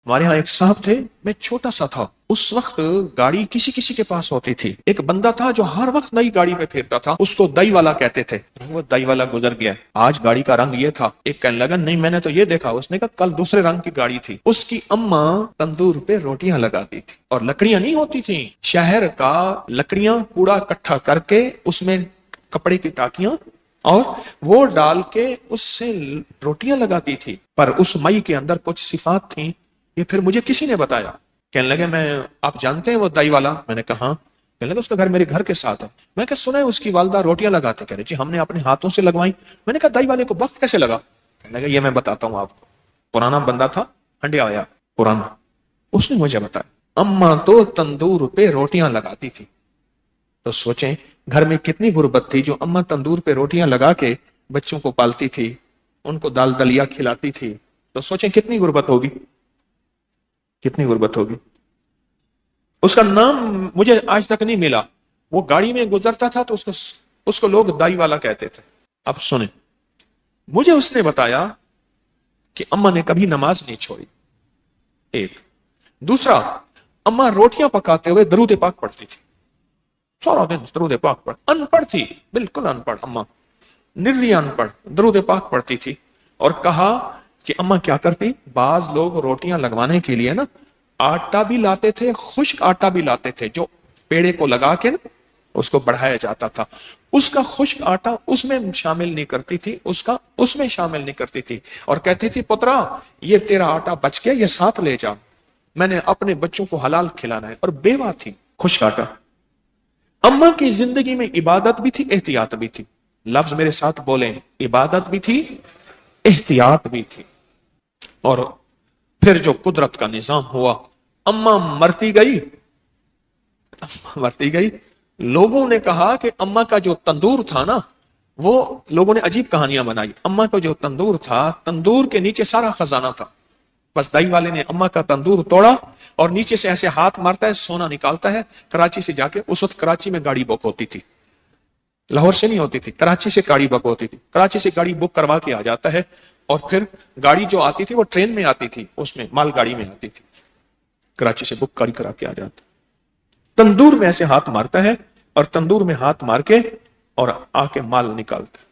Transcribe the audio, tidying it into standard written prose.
ہمارے ہاں ایک صاحب تھے، میں چھوٹا سا تھا، اس وقت گاڑی کسی کسی کے پاس ہوتی تھی۔ ایک بندہ تھا جو ہر وقت نئی گاڑی پہ پھرتا تھا، اس کو دائی والا کہتے تھے۔ وہ دائی والا گزر گیا، آج گاڑی کا رنگ یہ تھا۔ ایک کہنے لگا نہیں میں نے تو یہ دیکھا، اس نے کہا کل دوسرے رنگ کی گاڑی تھی۔ اس کی اماں تندور پہ روٹیاں لگاتی تھی، اور لکڑیاں نہیں ہوتی تھیں، شہر کا لکڑیاں کوڑا اکٹھا کر کے اس میں کپڑے کی ٹاکیاں اور وہ ڈال کے اس سے روٹیاں لگاتی تھی۔ پر اس مئی کے اندر کچھ صفات تھیں، یہ پھر مجھے کسی نے بتایا۔ کہنے لگے آپ جانتے ہیں وہ دائی والا؟ میں نے کہا ہاں۔ کہنے لگا اس کا گھر میرے گھر کے ساتھ ہے۔ میں کہا سنا ہے اس کی والدہ روٹیاں لگاتے، کہہ رہے جی ہم نے اپنے ہاتھوں سے لگوائیں۔ میں نے کہا دائی والے کو وقت کیسے لگا؟ کہنے لگا یہ میں بتاتا ہوں آپ کو۔ پرانا بندہ تھا، ہنڈیا آیا پرانا، اس نے مجھے بتایا اماں تو تندور پہ روٹیاں لگاتی تھی۔ تو سوچیں گھر میں کتنی غربت تھی جو اماں تندور پہ روٹیاں لگا کے بچوں کو پالتی تھی، ان کو دال دلیا کھلاتی تھی۔ تو سوچیں کتنی غربت ہوگی، کتنی غربت ہوگی۔ اس کا نام مجھے آج تک نہیں ملا، وہ گاڑی میں گزرتا تھا تو اس کو لوگ دائی والا کہتے تھے۔ اب سنیں، مجھے اس نے بتایا کہ اماں نے کبھی نماز نہیں چھوڑی، ایک۔ دوسرا، اماں روٹیاں پکاتے ہوئے درود پاک پڑھتی تھی، سارا دن درود پاک پڑھ، ان پڑھ تھی، بالکل ان پڑھ اماں، نری ان پڑھ، درود پاک پڑھتی تھی۔ اور کہا کہ اماں کیا کرتی، بعض لوگ روٹیاں لگوانے کے لیے نا آٹا بھی لاتے تھے، خشک آٹا بھی لاتے تھے، جو پیڑے کو لگا کے نا اس کو بڑھایا جاتا تھا، اس کا خشک آٹا اس میں شامل نہیں کرتی تھی، اس میں شامل نہیں کرتی تھی، اور کہتی تھی پترا یہ تیرا آٹا بچ گیا، یہ ساتھ لے جا، میں نے اپنے بچوں کو حلال کھلانا ہے۔ اور بیوہ تھی، خشک آٹا۔ اماں کی زندگی میں عبادت بھی تھی، احتیاط بھی تھی، لفظ میرے ساتھ بولیں، عبادت بھی تھی، احتیاط بھی تھی۔ اور پھر جو قدرت کا نظام ہوا، اماں مرتی گئی، لوگوں نے کہا کہ اماں کا جو تندور تھا نا، وہ لوگوں نے عجیب کہانیاں بنائی، اماں کا جو تندور تھا، تندور کے نیچے سارا خزانہ تھا، بس دائی والے نے اماں کا تندور توڑا اور نیچے سے ایسے ہاتھ مارتا ہے، سونا نکالتا ہے، کراچی سے جا کے، اس وقت کراچی میں گاڑی بک ہوتی تھی، لاہور سے نہیں ہوتی تھی، کراچی سے گاڑی بک ہوتی تھی، کراچی سے گاڑی بک کروا کے آ جاتا ہے، اور پھر گاڑی جو آتی تھی وہ ٹرین میں آتی تھی، اس میں مال گاڑی میں آتی تھی، کراچی سے بک گاڑی کرا کے آ جاتا، تندور میں ایسے ہاتھ مارتا ہے، اور تندور میں ہاتھ مار کے اور آ کے مال نکالتا ہے۔